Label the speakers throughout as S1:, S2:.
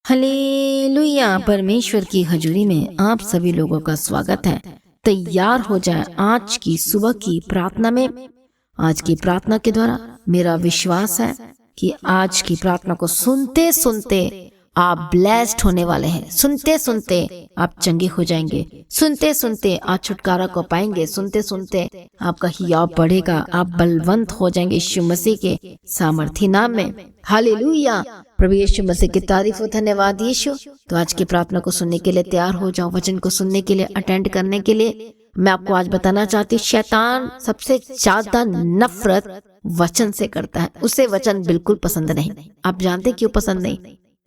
S1: Hallelujah. परमेश्वर की हजूरी में आप सभी लोगों का स्वागत है। तैयार हो जाए आज की सुबह की प्रार्थना में। आज की प्रार्थना के द्वारा मेरा विश्वास है कि आज की प्रार्थना को सुनते सुनते आप ब्लेस्ड होने वाले हैं। सुनते सुनते आप चंगे हो जाएंगे। सुनते सुनते आप छुटकारा को पाएंगे। सुनते सुनते आपका हियाव बढ़ेगा। आप बलवंत हो जाएंगे यीशु मसीह के सामर्थी नाम में। हालेलुया। प्रभु यीशु मसीह की तारीफ हो। धन्यवाद यीशु। तो आज की प्रार्थना को सुनने के लिए तैयार हो जाओ। वचन को सुनने के लिए, अटेंड करने के लिए मैं आपको आज बताना चाहती हूँ, शैतान सबसे ज्यादा नफरत वचन से करता है। उसे वचन बिल्कुल पसंद नहीं। आप जानते क्यों पसंद नहीं?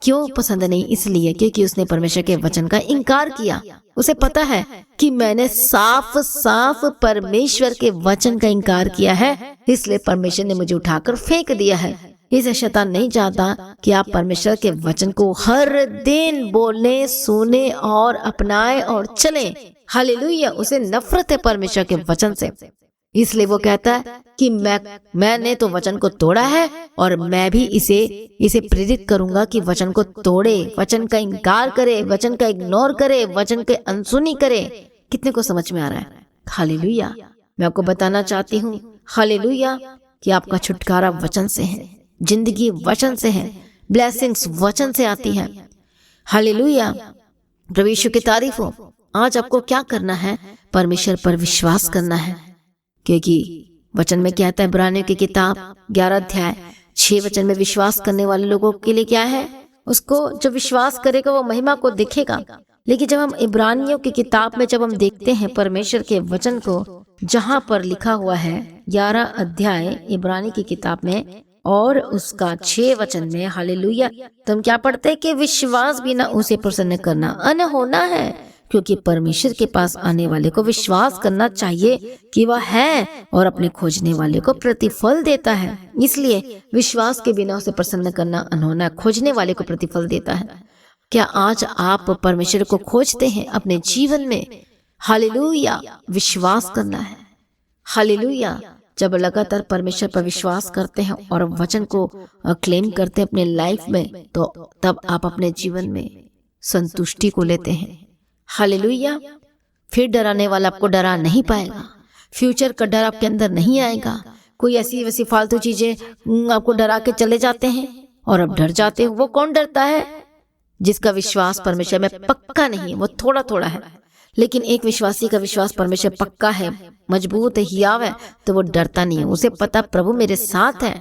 S1: क्यों पसंद नहीं? इसलिए क्योंकि उसने परमेश्वर के वचन का इनकार किया। उसे पता है कि मैंने साफ साफ परमेश्वर के वचन का इनकार किया है, इसलिए परमेश्वर ने मुझे उठाकर फेंक दिया है। इसे शैतान नहीं चाहता कि आप परमेश्वर के वचन को हर दिन बोलने, सुने और अपनाए और चले। हालेलुया। उसे नफरत है परमेश्वर के वचन से, इसलिए वो कहता है कि मैंने तो वचन को तोड़ा है और मैं भी इसे प्रेरित करूंगा कि वचन को तोड़े, वचन का इनकार करे, वचन का इग्नोर करे, वचन के अनसुनी करे। कितने को समझ में आ रहा है? हालेलुया। मैं आपको बताना चाहती हूँ, हालेलुया, कि आपका छुटकारा वचन से है, जिंदगी वचन से है, ब्लेसिंग्स वचन से आती है। हालेलुया। प्रभु यीशु की तारीफ हो। आज आपको क्या करना है? परमेश्वर पर विश्वास करना है, क्योंकि वचन में कहता है, इब्रानियों की किताब 11 अध्याय 6 वचन में, विश्वास करने वाले लोगों के लिए क्या है? उसको जो विश्वास करेगा वो महिमा को दिखेगा। लेकिन जब हम इब्रानियों की किताब में जब हम देखते हैं परमेश्वर के वचन को, जहां पर लिखा हुआ है 11 अध्याय इब्रानी की किताब में और उसका 6 वचन में, हालेलुया, तो हम क्या पढ़ते हैं कि विश्वास बिना उसे प्रसन्न करना अनहोना है, क्योंकि परमेश्वर के पास आने वाले को विश्वास करना चाहिए कि वह है और अपने खोजने वाले को प्रतिफल देता है। इसलिए विश्वास के बिना उसे प्रसन्न करना अनहोना, खोजने वाले को प्रतिफल देता है। क्या आज आप परमेश्वर को खोजते हैं अपने जीवन में? हालेलुया। विश्वास करना है। हालेलुया। जब लगातार परमेश्वर पर विश्वास करते हैं और वचन को क्लेम करते हैं अपने लाइफ में, तो तब आप अपने जीवन में संतुष्टि को लेते हैं। हालेलुया। फिर डराने वाला आपको डरा नहीं पाएगा। फ्यूचर का डर आपके अंदर नहीं आएगा। कोई ऐसी वैसी फालतू चीजें आपको डरा के चले जाते हैं और अब डर जाते हो। वो कौन डरता है? जिसका विश्वास परमेश्वर में पक्का नहीं है, वो थोड़ा थोड़ा है। लेकिन एक विश्वासी का विश्वास परमेश्वर पक्का है, मजबूत है, हियाव है, तो वो डरता नहीं है। उसे पता प्रभु मेरे साथ है,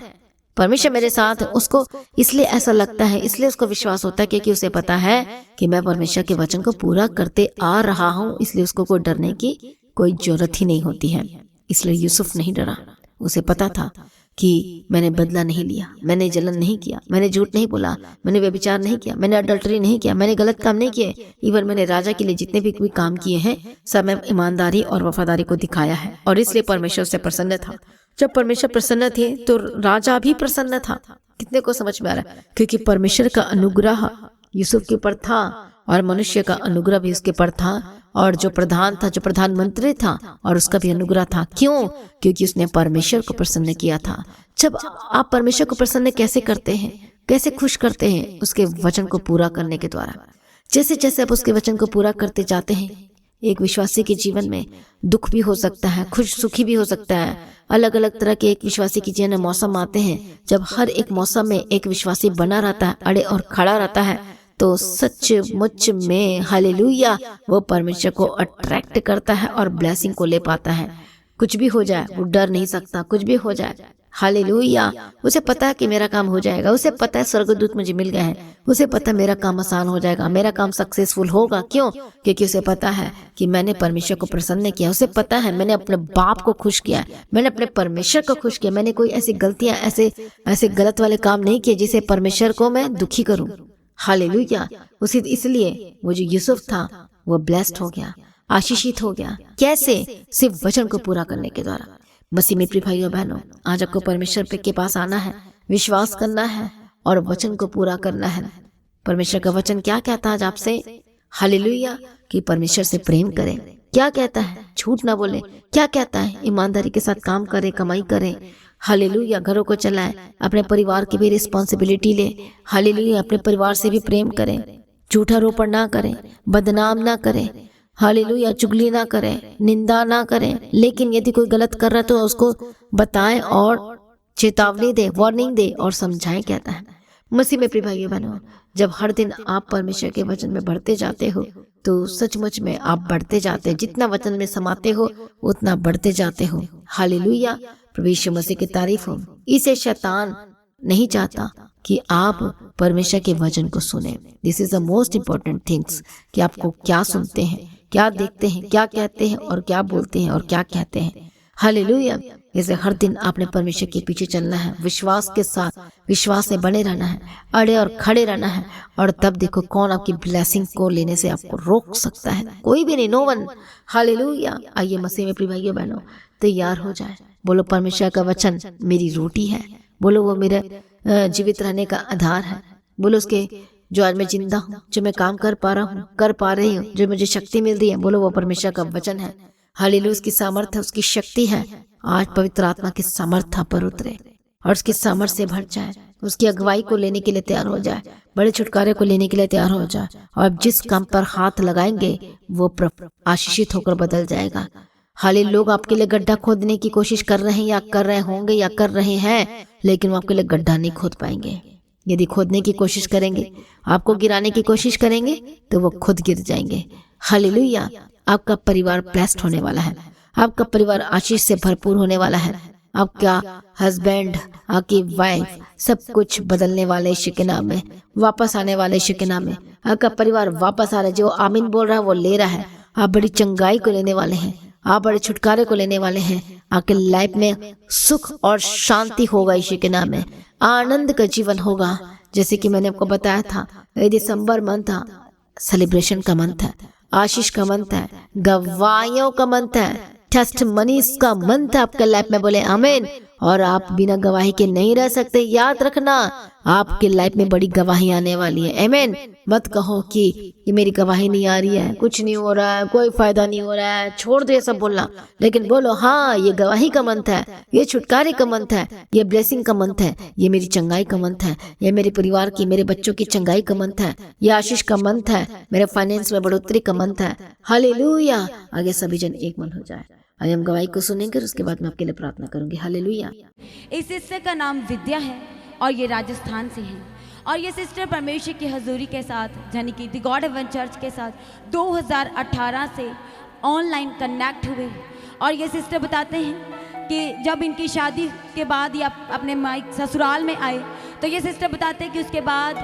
S1: परमेश्वर मेरे साथ है। उसको इसलिए ऐसा लगता है, इसलिए उसको विश्वास होता है क्योंकि उसे पता है कि मैं परमेश्वर के वचन को पूरा करते आ रहा हूँ। इसलिए उसको कोई डरने की कोई जरूरत ही नहीं होती है। इसलिए यूसुफ नहीं डरा। उसे पता था कि मैंने बदला नहीं लिया, मैंने जलन नहीं किया, मैंने झूठ नहीं बोला, मैंने व्यभिचार नहीं किया, मैंने अडल्टरी नहीं किया, मैंने गलत काम नहीं किए। इवन मैंने राजा के लिए जितने भी काम किए हैं, सब मैं ईमानदारी और वफादारी को दिखाया है। और इसलिए परमेश्वर से प्रसन्न था। जब परमेश्वर प्रसन्न थे तो राजा भी प्रसन्न था। कितने को समझ में आ रहा है? क्योंकि परमेश्वर का अनुग्रह यूसुफ के ऊपर था और मनुष्य का अनुग्रह भी उसके ऊपर था, और जो प्रधान था, जो प्रधानमंत्री था, और उसका भी अनुग्रह था। क्यों? क्योंकि उसने परमेश्वर को प्रसन्न किया था। जब आप परमेश्वर को प्रसन्न कैसे करते हैं, कैसे खुश करते हैं? उसके वचन को पूरा करने के द्वारा। जैसे जैसे आप उसके वचन को पूरा करते जाते हैं, एक विश्वासी के जीवन में दुख भी हो सकता है, खुश सुखी भी हो सकता है। अलग अलग तरह के एक विश्वासी के जीवन में मौसम आते हैं। जब हर एक मौसम में एक विश्वासी बना रहता है, अड़े और खड़ा रहता है, तो सचमुच में हालेलुया वो परमेश्वर को अट्रैक्ट करता है और ब्लेसिंग को ले पाता है। कुछ भी हो जाए वो डर नहीं सकता, कुछ भी हो जाए। हालेलुया। उसे पता है कि मेरा काम हो जाएगा। उसे पता है स्वर्गदूत मुझे मिल गए हैं। उसे पता है मेरा काम आसान हो जाएगा, मेरा काम सक्सेसफुल होगा। क्यों? क्योंकि उसे पता है कि मैंने परमेश्वर को प्रसन्न किया। उसे पता है मैंने अपने बाप को खुश किया, मैंने अपने परमेश्वर को खुश किया। मैंने कोई ऐसी गलतियां, ऐसे गलत वाले काम नहीं किए जिसे परमेश्वर को मैं दुखी करूं। हालेलुया। उसी इसलिए वो जो यूसुफ था वो ब्लेस्ड हो गया, आशीषित हो गया। कैसे? सिर्फ वचन को पूरा करने के द्वारा। मसीह में प्रिय भाइयों बहनों, आज आपको परमेश्वर के पास आना है, विश्वास करना है और वचन को पूरा करना है। परमेश्वर का वचन क्या कहता है आज आपसे? हालेलुया। कि परमेश्वर से प्रेम करें। क्या कहता है? झूठ ना बोले। क्या कहता है? ईमानदारी के साथ काम करें, कमाई करें। हालेलुया। घरों को चलाएं, अपने परिवार की भी रिस्पॉन्सिबिलिटी ले। हालेलुया। अपने परिवार से भी प्रेम करें, झूठा रोपण ना करें, बदनाम ना करें, हालेलुया, चुगली ना करें, निंदा ना करें। लेकिन यदि कोई गलत कर रहा है तो उसको बताएं और चेतावनी दे, वार्निंग दे और समझाएं। कहता है मसीह में प्रिय भाइयों बहनों, जब हर दिन आप परमेश्वर के वचन में बढ़ते जाते हो तो सचमुच में आप बढ़ते जाते हैं। जितना वचन में समाते हो उतना बढ़ते जाते हो। हालेलुया। प्रभु यीशु मसीह की तारीफ हो। इसे शैतान नहीं चाहता कि आप परमेश्वर के वचन को सुने। This is the most important things कि आपको क्या सुनते हैं, क्या देखते हैं, क्या कहते हैं और क्या बोलते हैं और क्या कहते हैं। हालेलुया। इसे हर दिन आपने परमेश्वर के पीछे चलना है, विश्वास के साथ, विश्वास में बने रहना है, अड़े और खड़े रहना है। और तब देखो कौन आपकी ब्लेसिंग को लेने से आपको रोक सकता है। कोई भी नहीं, नो वन। हालेलुया। आइए मसीह में प्रिय भाइयों बहनों तैयार हो जाए। बोलो परमेश्वर का वचन मेरी रोटी है। बोलो वो मेरे जीवित रहने का आधार है। बोलो उसके जो आज मैं जिंदा हूँ, जो मैं काम कर पा रहा हूँ, कर पा रही हूँ, जो मुझे शक्ति मिल रही है, बोलो वो परमेश्वर का वचन है। हालेलुया। उसकी सामर्थ्य, उसकी शक्ति है। आज पवित्र आत्मा की सामर्थ्य पर उतरे और उसकी सामर्थ्य से भर जाए। उसकी अगुवाई को लेने के लिए तैयार हो जाए, बड़े छुटकारे को लेने के लिए तैयार हो जाए। और जिस काम पर हाथ लगाएंगे वो आशीषित होकर बदल जाएगा। हालेलुया। लोग आपके लिए गड्ढा खोदने की कोशिश कर रहे हैं या कर रहे होंगे या कर रहे हैं, लेकिन वो आपके लिए गड्ढा नहीं खोद पाएंगे। यदि खोदने की कोशिश करेंगे, आपको गिराने की कोशिश करेंगे तो वो खुद गिर जाएंगे। हालेलुया। आपका परिवार ब्लेस्ड होने वाला है। आपका परिवार आशीष से भरपूर होने वाला है। आपका हस्बैंड, आपकी वाइफ, सब कुछ बदलने वाले यीशु के नाम में, वापस आने वाले यीशु के नाम में। आपका परिवार वापस आ रहा है। जो आमीन बोल रहा है वो ले रहा है। आप बड़ी चंगाई को लेने वाले हैं, आप बड़े छुटकारे को लेने वाले हैं। आपके लाइफ में सुख और शांति होगा यीशु के नाम में। आनंद का जीवन होगा। जैसे कि मैंने आपको बताया था, ये दिसंबर मंथ था, सेलिब्रेशन का मंथ है, आशीष का मंथ है, गवाहियों का मंथ है, टेस्ट मनीस का मंथ है आपके लाइफ में। बोले आमीन। और आप बिना गवाही के नहीं रह सकते। याद रखना, आपके लाइफ में बड़ी गवाही आने वाली है। आमीन। मत कहो कि ये मेरी गवाही नहीं आ रही है, कुछ नहीं हो रहा है, कोई फायदा नहीं हो रहा है, छोड़ दो ये सब बोलना। लेकिन बोलो हाँ, ये गवाही का मंथ है, ये छुटकारे का मंथ है, ये ब्लेसिंग का मंथ है, ये मेरी चंगाई का मंथ है, ये मेरे परिवार की, मेरे बच्चों की चंगाई का मंथ है, ये आशीष का मंथ है, मेरे फाइनेंस में बढ़ोतरी का मंथ है। हालेलुया। आगे सभी जन एक मन हो जाए। आइए हम गवाही को सुनेंगे, उसके बाद मैं आपके लिए प्रार्थना करूंगी। हालेलुया।
S2: इस सिस्टर का नाम विद्या है और ये राजस्थान से है। और ये सिस्टर परमेश्वर की हजूरी के साथ यानी कि द गॉड हेवन चर्च के साथ 2018 से ऑनलाइन कनेक्ट हुए। और ये सिस्टर बताते हैं कि जब इनकी शादी के बाद या अपने ससुराल में आए तो ये सिस्टर बताते हैं कि उसके बाद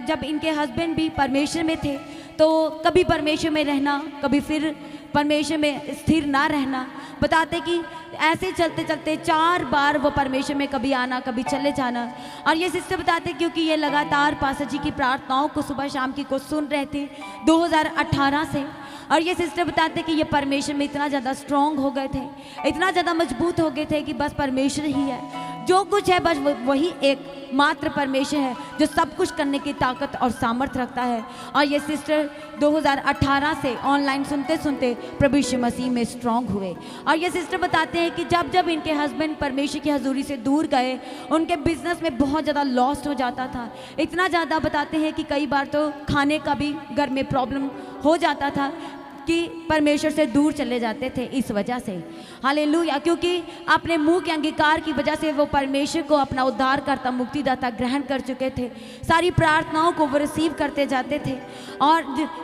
S2: जब इनके हस्बैंड भी परमेश्वर में थे तो कभी परमेश्वर में रहना, कभी फिर परमेश्वर में स्थिर ना रहना। बताते कि ऐसे चलते चलते 4 बार वो परमेश्वर में कभी आना, कभी चले जाना। और ये सिस्टर बताते क्योंकि ये लगातार पास्टर जी की प्रार्थनाओं को सुबह शाम की को सुन रहे थे 2018 से। और ये सिस्टर बताते कि ये परमेश्वर में इतना ज़्यादा स्ट्रॉन्ग हो गए थे, इतना ज़्यादा मजबूत हो गए थे कि बस परमेश्वर ही है, जो कुछ है बस वही एक मात्र परमेश्वर है जो सब कुछ करने की ताकत और सामर्थ्य रखता है। और ये सिस्टर 2018 से ऑनलाइन सुनते सुनते प्रभु यीशु मसीह में स्ट्रॉन्ग हुए। और ये सिस्टर बताते हैं कि जब जब इनके हस्बैंड परमेश्वर की हजूरी से दूर गए, उनके बिजनेस में बहुत ज़्यादा लॉस हो जाता था। इतना ज़्यादा बताते हैं कि कई बार तो खाने का भी घर में प्रॉब्लम हो जाता था कि परमेश्वर से दूर चले जाते थे इस वजह से। हालेलुया। क्योंकि अपने मुंह के अंगीकार की वजह से वो परमेश्वर को अपना उद्धारकर्ता, मुक्तिदाता ग्रहण कर चुके थे। सारी प्रार्थनाओं को वो रिसीव करते जाते थे। और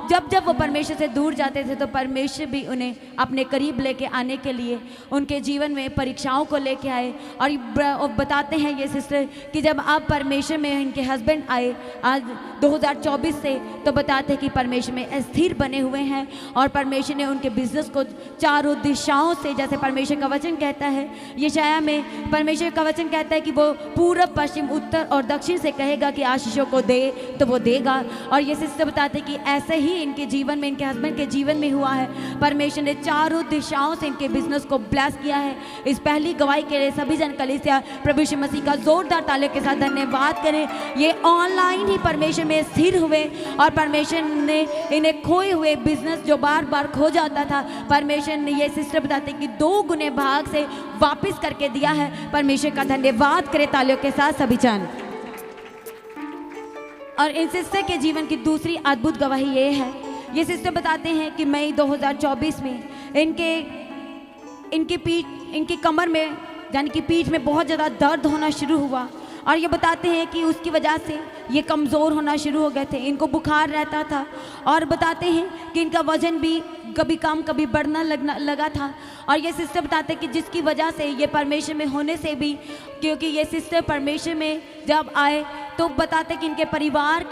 S2: जब जब वो परमेश्वर से दूर जाते थे तो परमेश्वर भी उन्हें अपने करीब लेके आने के लिए उनके जीवन में परीक्षाओं को लेके आए। और बताते हैं ये सिस्टर कि जब अब परमेश्वर में इनके हस्बैंड आए आज 2024 से, तो बताते हैं कि परमेश्वर में स्थिर बने हुए हैं। और परमेश्वर ने उनके बिजनेस को चारों दिशाओं से, जैसे परमेश्वर का वचन कहता है, यशायाह में परमेश्वर का वचन कहता है कि वो पूरब, पश्चिम, उत्तर और दक्षिण से कहेगा कि आशीषों को दे तो वो देगा। और ये सिस्टर बताते कि ऐसे ही इनके जीवन में, इनके हस्बैंड के जीवन में हुआ है। परमेश्वर ने चारों दिशाओं से इनके बिजनेस को ब्लेस किया है। इस पहली गवाही के लिए सभी जन कलीसिया प्रभु यीशु मसीह का जोरदार तालियों के साथ धन्यवाद करें। ये ऑनलाइन ही परमेश्वर में स्थिर हुए और परमेश्वर ने इन्हें खोए हुए बिजनेस जो बार बार बार खो जाता था, परमेश्वर ने, ये सिस्टर बताते कि 2 गुने भाग से वापस करके दिया है। परमेश्वर का धन्यवाद करें तालियों के साथ सभी जन। और इन सिस्टर के जीवन की दूसरी अद्भुत गवाही ये है, ये सिस्टर बताते हैं कि मई 2024 में इनकी कमर में यानी कि पीठ में बहुत ज़्यादा दर्द होना शुरू हुआ, और ये बताते हैं कि उसकी वजह से ये कमज़ोर होना शुरू हो गए थे, इनको बुखार रहता था, और बताते हैं कि इनका वज़न भी कभी कम कभी बढ़ना लगा था। और ये सिस्टर बताते हैं कि जिसकी वजह से ये परमेश्वर में होने से भी, क्योंकि ये सिस्टर परमेश्वर में जब आए तो बताते कि इनके परिवार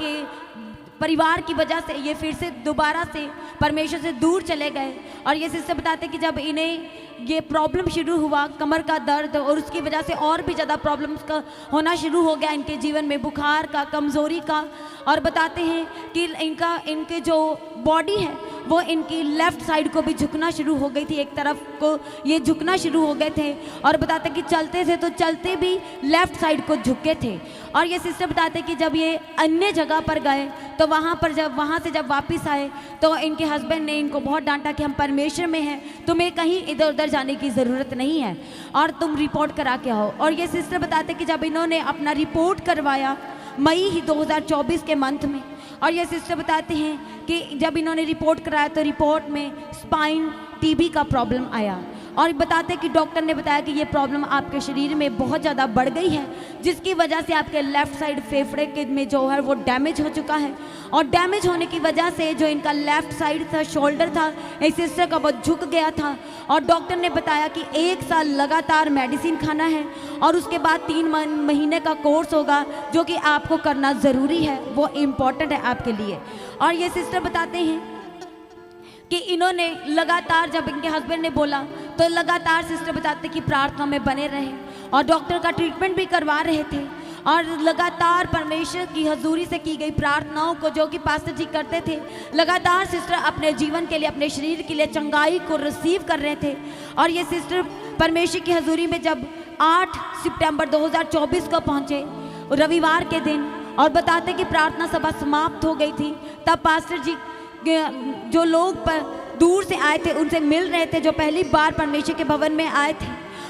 S2: की वजह से ये फिर से दोबारा से परमेश्वर से दूर चले गए। और ये सिस्टर बताते कि जब इन्हें ये प्रॉब्लम शुरू हुआ, कमर का दर्द, और उसकी वजह से और भी ज़्यादा प्रॉब्लम्स का होना शुरू हो गया इनके जीवन में, बुखार का, कमज़ोरी का। और बताते हैं कि इनके जो बॉडी है वो इनकी लेफ़्ट साइड को भी झुकना शुरू हो गई थी, एक तरफ को ये झुकना शुरू हो गए थे। और बताते कि चलते थे तो चलते भी लेफ़्ट साइड को झुके थे। और ये सिस्टर बताते कि जब ये अन्य जगह पर गए तो वहाँ से जब वापस आए तो इनके हस्बैंड ने इनको बहुत डांटा कि हम परमेश्वर में हैं, तुम्हें कहीं इधर उधर जाने की ज़रूरत नहीं है और तुम रिपोर्ट करा के आओ। और ये सिस्टर बताते कि जब इन्होंने अपना रिपोर्ट करवाया मई ही 2024 के मंथ में, और ये सिस्टर बताते हैं कि जब इन्होंने रिपोर्ट कराया तो रिपोर्ट में स्पाइन टीबी का प्रॉब्लम आया। और बताते हैं कि डॉक्टर ने बताया कि ये प्रॉब्लम आपके शरीर में बहुत ज़्यादा बढ़ गई है, जिसकी वजह से आपके लेफ़्ट साइड फेफड़े के में जो है वो डैमेज हो चुका है। और डैमेज होने की वजह से जो इनका लेफ़्ट साइड था, शोल्डर था, इस सिस्टर का वो झुक गया था। और डॉक्टर ने बताया कि 1 साल लगातार मेडिसिन खाना है और उसके बाद 3 महीने का कोर्स होगा, जो कि आपको करना ज़रूरी है, वो इम्पॉर्टेंट है आपके लिए। और ये सिस्टर बताते हैं कि इन्होंने लगातार, जब इनके हस्बैंड ने बोला तो लगातार सिस्टर बताते कि प्रार्थना में बने रहे और डॉक्टर का ट्रीटमेंट भी करवा रहे थे। और लगातार परमेश्वर की हजूरी से की गई प्रार्थनाओं को, जो कि पास्टर जी करते थे, लगातार सिस्टर अपने जीवन के लिए, अपने शरीर के लिए चंगाई को रिसीव कर रहे थे। और ये सिस्टर परमेश्वर की हजूरी में जब 8 सितंबर 2024 को पहुँचे, रविवार के दिन, और बताते कि प्रार्थना सभा समाप्त हो गई थी, तब पास्टर जी जो लोग दूर से आए थे उनसे मिल रहे थे, जो पहली बार परमेश्वर के भवन में आए थे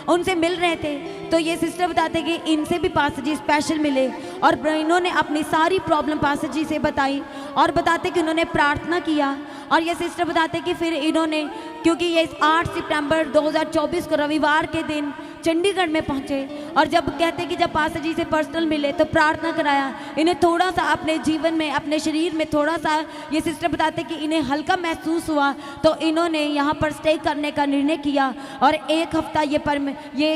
S2: उनसे मिल रहे थे। तो ये सिस्टर बताते कि इनसे भी पास्टर जी स्पेशल मिले और इन्होंने अपनी सारी प्रॉब्लम पास्टर जी से बताई, और बताते कि उन्होंने प्रार्थना किया। और ये सिस्टर बताते कि फिर इन्होंने, क्योंकि ये 8 सितंबर 2024 को रविवार के दिन चंडीगढ़ में पहुंचे, और जब कहते कि जब पास्टर जी से पर्सनल मिले तो प्रार्थना कराया, इन्हें थोड़ा सा अपने जीवन में, अपने शरीर में थोड़ा सा, ये सिस्टर बताते कि इन्हें हल्का महसूस हुआ, तो इन्होंने यहाँ पर स्टे करने का निर्णय किया और 1 हफ्ता ये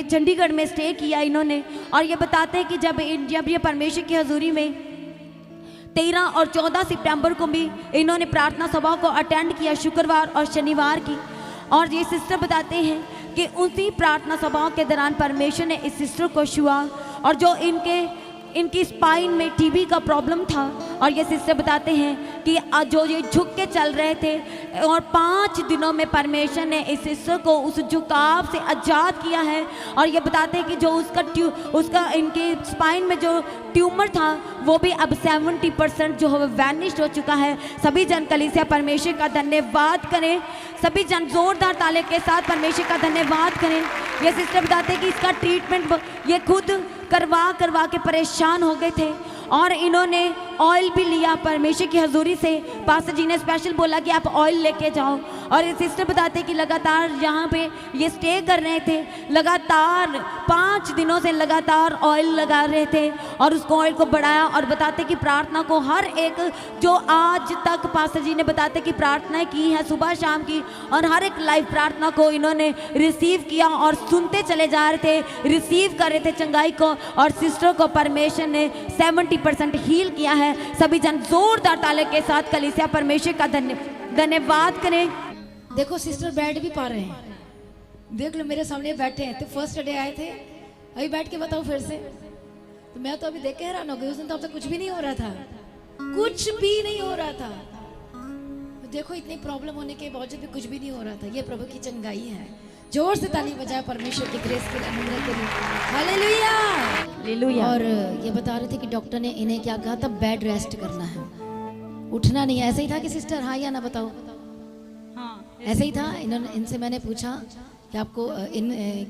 S2: चंडीगढ़ में स्टे किया इन्होंने। और ये बताते हैं कि जब ये परमेश्वर की हजूरी में 13 और 14 सितंबर को भी इन्होंने प्रार्थना सभा को अटेंड किया, शुक्रवार और शनिवार की। और ये सिस्टर बताते हैं कि उसी प्रार्थना सभाओं के दौरान परमेश्वर ने इस सिस्टर को छुआ, और जो इनकी स्पाइन में टीबी का प्रॉब्लम था, और ये सिस्टर बताते हैं कि जो ये झुक के चल रहे थे, और 5 दिनों में परमेश्वर ने इस सिस्टर को उस झुकाव से आज़ाद किया है। और ये बताते हैं कि जो उसका इनके स्पाइन में जो ट्यूमर था वो भी अब 70% जो है वैनिश्ड हो चुका है। सभी जन कलीसिया परमेश्वर का धन्यवाद करें, सभी जन जोरदार ताले के साथ परमेश्वर का धन्यवाद करें। ये सिस्टर बताते हैं कि इसका ट्रीटमेंट ये खुद करवा के परेशान हो गए थे, और इन्होंने ऑयल भी लिया परमेश्वर की हजूरी से। पास्टर जी ने स्पेशल बोला कि आप ऑयल लेके जाओ। और ये सिस्टर बताते कि लगातार यहाँ पे ये स्टे कर रहे थे, लगातार 5 दिनों से लगातार ऑयल लगा रहे थे और उसको ऑयल को बढ़ाया। और बताते कि प्रार्थना को हर एक, जो आज तक पास्टर जी ने बताते कि प्रार्थना की है सुबह शाम की, और हर एक लाइव प्रार्थना को इन्होंने रिसीव किया और सुनते चले जा रहे थे, रिसीव कर रहे थे चंगाई को, और सिस्टर को परमेश्वर ने 70% हील किया है। सभी जन जोरदार ताले के साथ कलीसिया परमेश्वर का धन्यवाद करें।
S3: देखो सिस्टर बैठ भी पा रहे हैं, देख लो मेरे सामने बैठे हैं। तो फर्स्ट डे आए थे, अभी बैठ के बताओ फिर से। तो मैं तो अभी देख के हैरान हो गई, उस दिन तो अब तक कुछ भी नहीं हो रहा था, कुछ भी नहीं हो रहा था। तो देखो इतनी प्रॉब्लम होने के बावजूद भी कुछ भी नहीं हो रहा था। ये प्रभु की चंगाई है। जोर से ताली बजाए परमेश्वर की ग्रेस के लिए, अनुग्रह के लिए। Hallelujah hallelujah. और ये बता रहे थे कि डॉक्टर ने इन्हें क्या कहा था, बेड रेस्ट करना है, उठना नहीं है। ऐसे ही था कि सिस्टर, हाँ या ना बताओ?
S2: हाँ,
S3: ऐसे ही था। इनसे मैंने पूछा कि आपको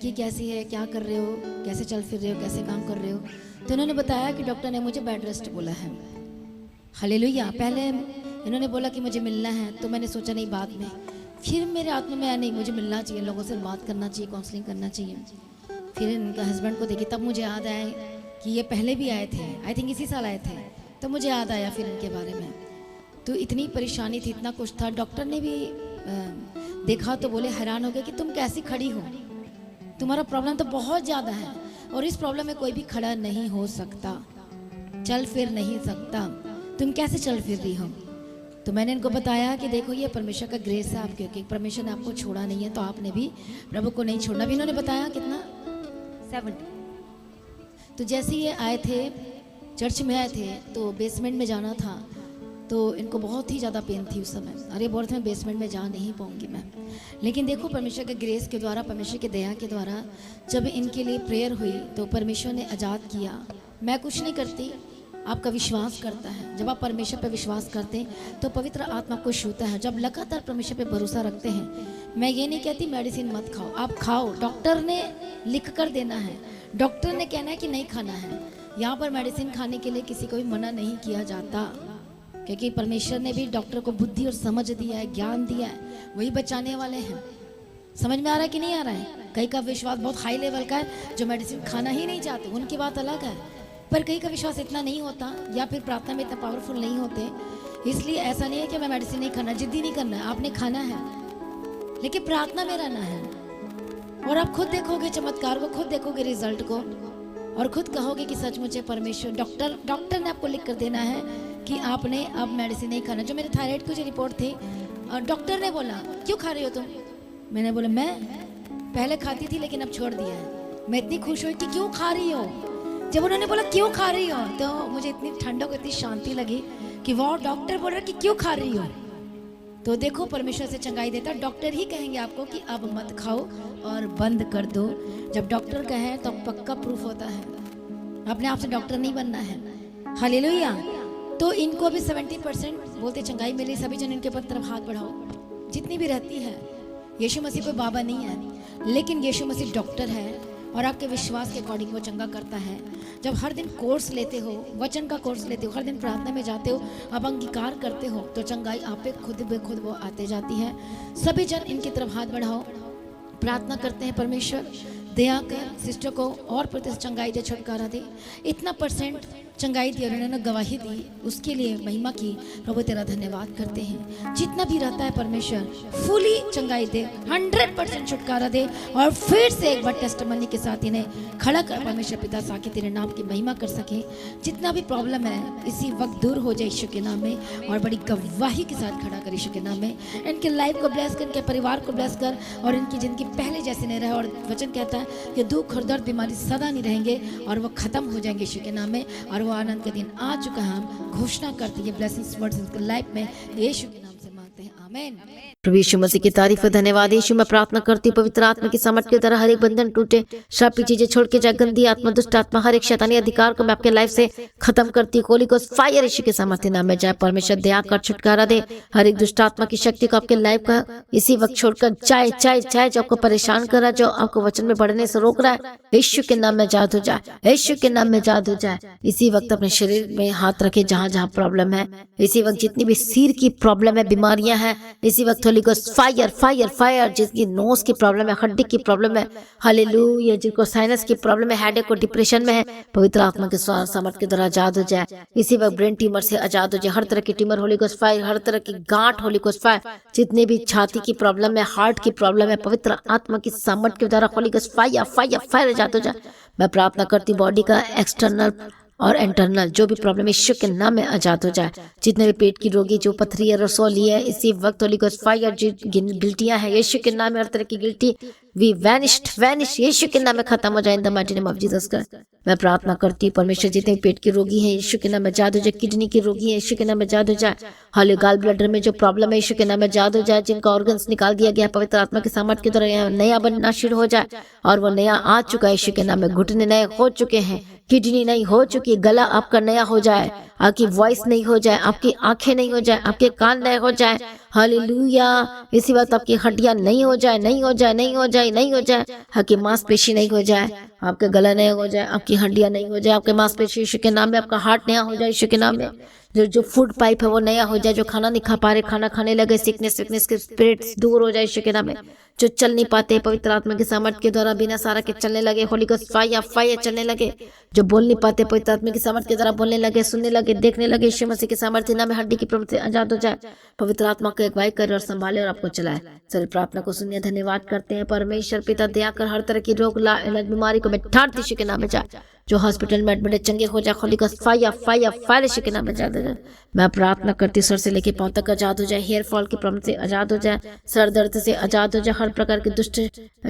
S3: की कैसी है, क्या कर रहे हो, कैसे चल फिर रहे हो, कैसे काम कर रहे हो। तो इन्होंने बताया कि डॉक्टर ने मुझे बेड रेस्ट बोला है। हालेलुया। पहले इन्होंने बोला कि मुझे मिलना है, तो मैंने सोचा नहीं बाद में। फिर मेरे आत्मा में आया नहीं, मुझे मिलना चाहिए, लोगों से बात करना चाहिए, काउंसलिंग करना चाहिए। फिर इनका हस्बैंड को देखी, तब मुझे याद आया कि ये पहले भी आए थे, आई थिंक इसी साल आए थे, तो मुझे याद आया फिर इनके बारे में। तो इतनी परेशानी थी, इतना कुछ था। डॉक्टर ने भी देखा तो बोले, हैरान हो गए कि तुम कैसी खड़ी हो, तुम्हारा प्रॉब्लम तो बहुत ज़्यादा है और इस प्रॉब्लम में कोई भी खड़ा नहीं हो सकता, चल फिर नहीं सकता, तुम कैसे चल फिर रही हो। तो मैंने इनको बताया कि देखो ये परमेश्वर का ग्रेस है आप, क्योंकि परमेश्वर ने आपको छोड़ा नहीं है तो आपने भी प्रभु को नहीं छोड़ना भी। इन्होंने बताया कितना
S2: 70।
S3: तो जैसे ये आए थे, चर्च में आए थे, तो बेसमेंट में जाना था, तो इनको बहुत ही ज़्यादा पेन थी उस समय। अरे बोलते मैं बेसमेंट में जा नहीं पाऊँगी मैं। लेकिन देखो परमेश्वर के ग्रेस के द्वारा, परमेश्वर के दया के द्वारा जब इनके लिए प्रेयर हुई तो परमेश्वर ने आज़ाद किया। मैं कुछ नहीं करती, आपका विश्वास करता है। जब आप परमेश्वर पर विश्वास करते हैं तो पवित्र आत्मा को छूता है। जब लगातार परमेश्वर पे भरोसा रखते हैं, मैं ये नहीं कहती मेडिसिन मत खाओ, आप खाओ, डॉक्टर ने लिख कर देना है, डॉक्टर ने कहना है कि नहीं खाना है। यहाँ पर मेडिसिन खाने के लिए किसी को भी मना नहीं किया जाता, क्योंकि परमेश्वर ने भी डॉक्टर को बुद्धि और समझ दिया है, ज्ञान दिया है, वही बचाने वाले हैं। समझ में आ रहा है कि नहीं आ रहा है? कई का विश्वास बहुत हाई लेवल का है जो मेडिसिन खाना ही नहीं चाहते, उनकी बात अलग है। पर कई का विश्वास इतना नहीं होता या फिर प्रार्थना में इतना पावरफुल नहीं होते, इसलिए ऐसा नहीं है कि मैं मेडिसिन नहीं खाना, जिद्दी नहीं करना है, आपने खाना है लेकिन प्रार्थना में रहना है। और आप खुद देखोगे चमत्कार को, खुद देखोगे रिजल्ट को, और खुद कहोगे कि सचमुच परमेश्वर, डॉक्टर ने आपको लिख कर देना है कि आपने अब मेडिसिन नहीं खाना। जो मेरे थायराइड की जो रिपोर्ट थी, डॉक्टर ने बोला क्यों खा रही हो तुम? मैंने बोला मैं पहले खाती थी लेकिन अब छोड़ दिया है। मैं इतनी खुश हुई कि क्यों खा रही हो। जब उन्होंने बोला क्यों खा रही हो, तो मुझे इतनी ठंडक, इतनी शांति लगी कि वो डॉक्टर बोल रहा कि क्यों खा रही हो। तो देखो परमेश्वर से चंगाई देता, डॉक्टर ही कहेंगे आपको कि अब मत खाओ और बंद कर दो। जब डॉक्टर कहे तो पक्का प्रूफ होता है, अपने आप से डॉक्टर नहीं बनना है। हालेलुया। तो इनको भी 70% बोलते चंगाई मिली। सभी जन इनके ऊपर तरफ हाथ बढ़ाओ, जितनी भी रहती है। यीशु मसीह कोई बाबा नहीं है, लेकिन यीशु मसीह डॉक्टर है और आपके विश्वास के अकॉर्डिंग वो चंगा करता है। जब हर दिन कोर्स लेते हो, वचन का कोर्स लेते हो, हर दिन प्रार्थना में जाते हो, अब अंगीकार करते हो, तो चंगाई आप पे खुद ब खुद वो आते जाती है। सभी जन इनकी तरफ हाथ बढ़ाओ, प्रार्थना करते हैं परमेश्वर दया कर सिस्टर को और प्रति चंगाई दे, छुटकारा दे। इतना % चंगाई दी और उन्होंने गवाही दी, उसके लिए महिमा की। प्रभु तेरा धन्यवाद करते हैं। जितना भी रहता है परमेश्वर फुली चंगाई दे, 100% छुटकारा दे, और फिर से एक बार टेस्टिमनी के साथ इन्हें खड़ा कर परमेश्वर पिता ताकि तेरे नाम की महिमा कर सके। जितना भी प्रॉब्लम है इसी वक्त दूर हो जाए यीशु के नाम में, और बड़ी गवाही के साथ खड़ा कर यीशु के नाम में। इनके लाइफ को ब्लेस कर, इनके परिवार को ब्लेस कर, और इनकी जिंदगी पहले जैसे नहीं रहे। और वचन कहता है कि दुख और दर्द बीमारी सदा नहीं रहेंगे और वो खत्म हो जाएंगे यीशु के नाम में। और वो आनंद का दिन आ चुका है, हम घोषणा करते हैं ब्लेसिंग्स वर्ड्स इनके लाइफ में यीशु के नाम से मांगते हैं, आमीन।
S1: प्रभु यीशु मसीह की तारीफ और धन्यवाद। यीशु मैं प्रार्थना करती हूँ पवित्र आत्मा की सामर्थ की तरह हर एक बंधन टूटे, श्रापी चीजें छोड़ के जाए, गंदी आत्मा, दुष्ट आत्मा, हर एक शैतानी अधिकार को मैं आपके लाइफ से खत्म करती हूँ। होली गोस्ट फायर यीशु के सामर्थ्य नाम में जाए। परमेश्वर दया कर छुटकारा दे, हर एक दुष्ट आत्मा की शक्ति को आपके लाइफ का इसी वक्त छोड़कर जाए जाए जाए। जो आपको परेशान कर रहा है, जो आपको वचन में बढ़ने से रोक रहा है, यीशु के नाम में जाद हो जाए, यीशु के नाम में जाद हो जाए। इसी वक्त अपने शरीर में हाथ रखे जहाँ जहाँ प्रॉब्लम है, इसी वक्त जितनी भी सिर की प्रॉब्लम है, बीमारियां हैं, इसी वक्त Holi ghost fire fire fire. जिसकी नोज की प्रॉब्लम है, हड्डी की प्रॉब्लम है, हालेलुया, जिनको साइनस की प्रॉब्लम है, हेडेक और डिप्रेशन में है, पवित्र आत्मा के सामर्थ के द्वारा आजाद हो जाए। इसी वक्त ब्रेन ट्यूमर से आजाद हो जाए, हर तरह की ट्यूमर होली गोस्ट फायर, हर तरह की गांठ होली गोस्ट फायर। जितने भी छाती की प्रॉब्लम है, हार्ट की प्रॉब्लम है, पवित्र आत्मा की सामर्थ के द्वारा holy ghost fire fire fire आजाद हो जाए। मैं प्रार्थना करती बॉडी का एक्सटर्नल और इंटरनल जो भी प्रॉब्लम यीशु के नाम में आजाद हो जाए। जितने भी पेट की रोगी, जो पथरी है, रसौली है, इसी वक्त होली गोस्ट फायर, गिल्टियां हैं, यीशु के नाम में हर तरह की गिल्टी वी वैनिश यीशु के नाम में खत्म हो जाए in the mighty name of Jesus Christ. मैं प्रार्थना करती हूँ परमेश्वर, जितने पेट के रोगी हैं यीशु के नाम में जादू हो जाए, किडनी के रोगी हैं यीशु के नाम में जादू हो जाए, हाल गाल ब्लडर में जो प्रॉब्लम है यीशु के नाम में जादू हो जाए, जिनका ऑर्गन्स निकाल दिया गया पवित्र आत्मा के सामर्थ्य के द्वारा नया बनना शुरू हो जाए, और वो नया आ चुका है यीशु के नाम में। घुटने नए हो चुके हैं, किडनी नहीं हो चुकी, गला आपका नया हो जाए, आपकी वॉइस नहीं हो जाए, आपकी आंखें नहीं हो जाए, आपके कान नए हो जाए, हालेलुया। इसी वक्त आपकी हड्डियां नहीं हो जाए, नहीं हो जाए, नहीं हो जाए, नहीं हो जाए, आपकी मांसपेशी नहीं हो जाए, आपके गला नहीं हो जाए, आपकी हड्डियां नहीं हो जाए, आपके मांसपेशी यीशु के नाम में, आपका हार्ट नया हो जाए यीशु के नाम में, जो फूड पाइप है वो नया हो जाए, जो खाना नहीं खा पा रहे खाना खाने लगे, सिकनेस के स्पिरिट्स दूर हो जाए यीशु के नाम में, जो चल नहीं पाते पवित्र आत्मा के सामर्थ्य के द्वारा बिना सारा के चलने लगे, होली गोस्ट फायर चलने लगे, जो बोल नहीं पाते पवित्र आत्मा के सामर्थ्य के द्वारा बोलने लगे, सुनने लगे, देखने लगे, यीशु मसीह के सामर्थ्य नाम में हड्डी की प्रॉब्लम से आजाद हो जाए, पवित्र आत्मा को अगुवाई करे और संभाले और आपको चलाए। सर प्रार्थना को सुनिए, धन्यवाद करते हैं परमेश्वर पिता, दया कर हर तरह की रोग बीमारी को मिटार यीशु के नाम में जाए, जो हॉस्पिटल में एडमिट चंगे हो जाए, होली गोस्ट फायर यीशु के नाम में जाए। मैं प्रार्थना करती सर से लेके पांव तक आजाद हो जाए, हेयर फॉल की प्रॉब्लम से आजाद हो जाए, सर दर्द से आजाद हो जाए, हर प्रकार की दुष्ट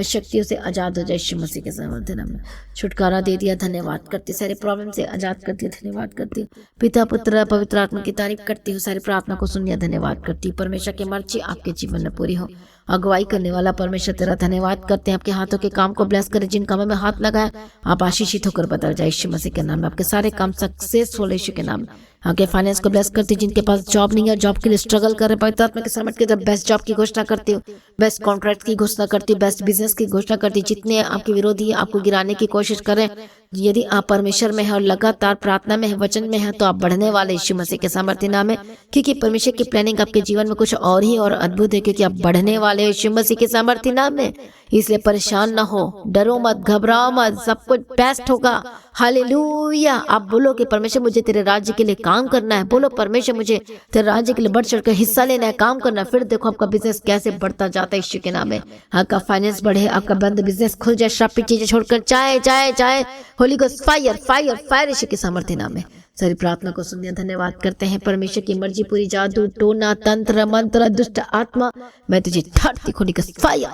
S1: शक्तियों से आजाद हो जाए यीशु मसीह के सामर्थ्य नाम में। छुटकारा दे दिया, धन्यवाद करती, सारे प्रॉब्लम से आजाद करती हूँ, धन्यवाद करती हूँ पिता पुत्र पवित्र आत्मा की तारीफ करती हूँ, सारी प्रार्थना को सुनिए, धन्यवाद करती हूँ। परमेश्वर की मर्जी आपके जीवन में पूरी हो, अगुवाई करने वाला परमेश्वर तेरा धन्यवाद करते हैं, आपके हाथों के काम को ब्लेस करें, जिन कामों में हाथ लगाए आप आशीषित होकर बदल जाए यीशु मसीह के नाम में, आपके सारे काम सक्सेसफुल यीशु के नाम में। आगे फाइनेंस को ब्लेस करती हूँ, जिनके पास जॉब नहीं है, जॉब के लिए स्ट्रगल कर रहे हैं पवित्र आत्मा के सामर्थ्य की तरफ बेस्ट जॉब की घोषणा करती हूँ, बेस्ट कॉन्ट्रैक्ट की घोषणा करती हूँ, बेस्ट बिजनेस की घोषणा करती हूँ। जितने आपके विरोधी आपको गिराने की कोशिश करें, यदि आप परमेश्वर में है और लगातार प्रार्थना में है, वचन में है, तो आप बढ़ने वाले यीशु मसीह के सामर्थ्य नाम में, क्योंकि परमेश्वर की प्लानिंग आपके जीवन में कुछ और ही और अद्भुत है, क्योंकि आप बढ़ने वाले यीशु मसीह के सामर्थ्य नाम में। इसलिए परेशान ना हो, डरो मत, घबराओ मत, सब कुछ बेस्ट होगा। हालेलुया। आप बोलो कि परमेश्वर मुझे तेरे राज्य के लिए काम करना है, बोलो परमेश्वर मुझे तेरे राज्य के लिए बढ़ चढ़ कर हिस्सा लेना है, काम करना है। फिर देखो आपका बिजनेस कैसे बढ़ता जाता है यीशु के नाम में। आपका फाइनेंस बढ़े, आपका बंद बिजनेस खुल जाए, श्रापित चीजें छोड़कर जाए होली गोस्ट फायर यीशु के सामर्थ्य नाम में। सारी प्रार्थना को सुनिए, धन्यवाद करते हैं परमेश्वर की मर्जी पूरी, जादू टोना तंत्र मंत्र दुष्ट आत्मा मैं तुझे ठाड़ती खोली का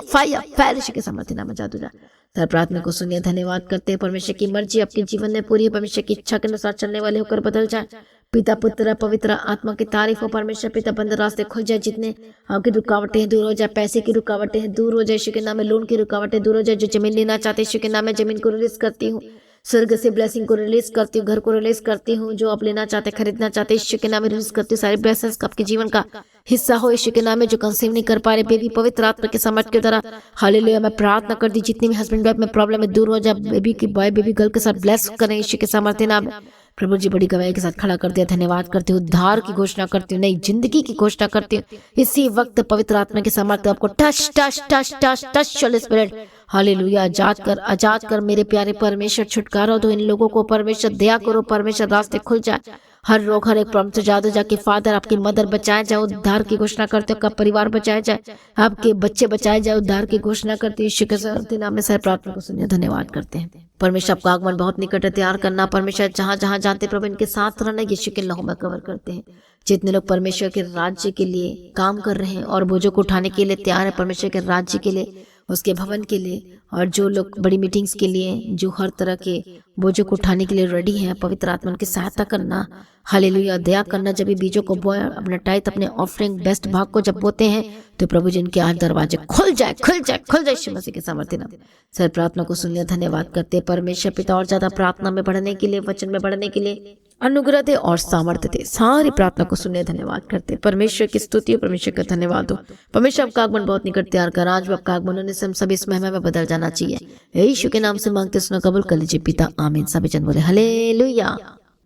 S1: फायर यीशु के सामर्थ्य नाम में जादू जा। सारी प्रार्थना को सुनिए, धन्यवाद करते हैं परमेश्वर की मर्जी आपके जीवन में पूरी, परमेश्वर की इच्छा के अनुसार चलने वाले होकर बदल जाए। पिता पुत्र पवित्र आत्मा की तारीफ हो। परमेश्वर पिता बंद रास्ते खुल जाए, जितने आपकी रुकावटें हैं दूर हो जाए, पैसे की रुकावटें हैं दूर हो जाए यीशु के नाम में, लोन की रुकावटें दूर हो जाए। जो जमीन लेना चाहते यीशु के नाम में जमीन को रिलीज करती हूँ, स्वर्ग से ब्लेसिंग को रिलीज करती हूँ, घर को रिलीज करती हूँ। जो आप लेना चाहते खरीदना चाहते यीशु के नाम में रिलीज करती हूँ। सारे ब्लेसिंग्स आपके जीवन का हिस्सा हो यीशु के नाम में। जो कंसीव नहीं कर पा रहे बेबी पवित्र आत्मा के सामर्थ्य के द्वारा हालेलुया मैं प्रार्थना कर दी, जितनी भी हस्बैंड वाइफ में प्रॉब्लम है दूर हो जाए, बेबी की बॉय बेबी गर्ल के साथ ब्लेस करें यीशु के सामर्थ्य नाम में। प्रभु जी बड़ी गवाही के साथ खड़ा कर दिया, धन्यवाद करती हूँ। उद्धार की घोषणा करती हूँ, नई जिंदगी की घोषणा करती हूँ। इसी वक्त पवित्र आत्मा के सामर्थ्य आपको touch touch touch touch touch holy spirit hallelujah आजाद कर मेरे प्यारे परमेश्वर। छुटकारा दो इन लोगों को परमेश्वर, दया करो परमेश्वर, रास्ते खुल जाए। हर रोग हर एक प्रॉब्लम से जादू जाके फादर आपकी मदर बचाए जाए, उद्धार की घोषणा करते हो। आपका परिवार बचाया जाए, आपके बच्चे बचाए जाए, उद्धार की घोषणा करते हैं यीशु के नाम में। सर प्रार्थना को सुनिए, धन्यवाद करते हैं परमेश्वर। आपका आगमन बहुत निकट है, तैयार करना परमेश्वर। जहाँ जहाँ जाते प्रभु इनके साथ रहना, यीशु के लहू में कवर करते हैं। जितने लोग परमेश्वर के राज्य के लिए काम कर रहे हैं और बोझों को उठाने के लिए तैयार है, परमेश्वर के राज्य के लिए, उसके भवन के लिए, और जो लोग बड़ी मीटिंग्स के लिए, जो हर तरह के बोझों को उठाने के लिए रेडी हैं, पवित्र आत्मा की सहायता करना। हालेलुया दया करना। जब ये बीजों को बोए, अपने टाइट अपने ऑफरिंग बेस्ट भाग को जब बोते हैं, तो प्रभु जी इनके आज दरवाजे खुल जाए यीशु मसीह के सामर्थ्य नाम। सर प्रार्थना को सुन लिया, धन्यवाद करते परमेश्वर पिता। और ज्यादा प्रार्थना में बढ़ने के लिए, वचन में बढ़ने के लिए अनुग्रह दे और सामर्थ्य दे। सारी प्रार्थना को सुनने धन्यवाद करते परमेश्वर की स्तुति हो, परमेश्वर का धन्यवाद हो। परमेश्वर आपका आगमन बहुत निकट तैयार कर, आज भी आपका आगमन होने से हम सभी इस महिमा में बदल जाना चाहिए। यीशु के नाम से मांगते सुनो, कबूल कर लीजिए पिता, आमीन। सभी जन बोले हालेलुया।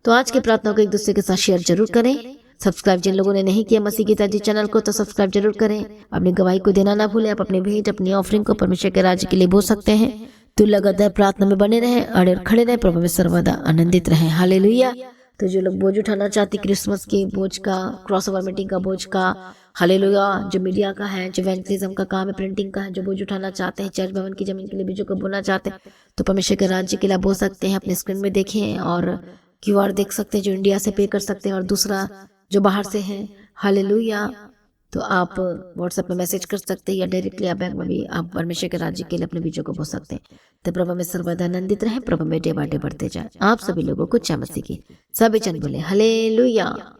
S1: तो आज की प्रार्थना को एक दूसरे के साथ शेयर जरूर करें। सब्सक्राइब जिन लोगों ने नहीं किया मसीह गीता जी चैनल को, तो सब्सक्राइब जरूर करें। अपनी गवाही को देना ना भूलें। आप अपनी भेंट अपनी ऑफरिंग को परमेश्वर के राज्य के लिए बोल सकते हैं। तो लगातार प्रार्थना में बने रहें, अड़े खड़े रहें, प्रभु में सर्वदा आनंदित रहें। हालेलुया। तो जो लोग बोझ उठाना चाहते, क्रिसमस के बोझ का, क्रॉसओवर मीटिंग का बोझ का, हालेलुया, जो मीडिया का है, जो इवेंजलिज्म का काम है, प्रिंटिंग का है, जो बोझ उठाना चाहते हैं, चर्च भवन की जमीन के लिए बीजों को बोना चाहते हैं, तो परमेश्वर के राज्य के लिए बोल सकते हैं। अपने स्क्रीन में देखें और QR देख सकते हैं, जो इंडिया से पे कर सकते हैं, और दूसरा जो बाहर से हैं। हालेलुया। तो आप व्हाट्सएप पे मैसेज कर सकते हैं या डायरेक्टली आप बैंक में भी आप परमेश्वर के राज्य के लिए अपने बीजों को बो सकते हैं। तो प्रभु में सर्वदा आनंदित रहे, प्रभु में डे बाय डे बढ़ते जाए। आप सभी लोगों को जय मसीह की। सभी जन बोले हालेलुया।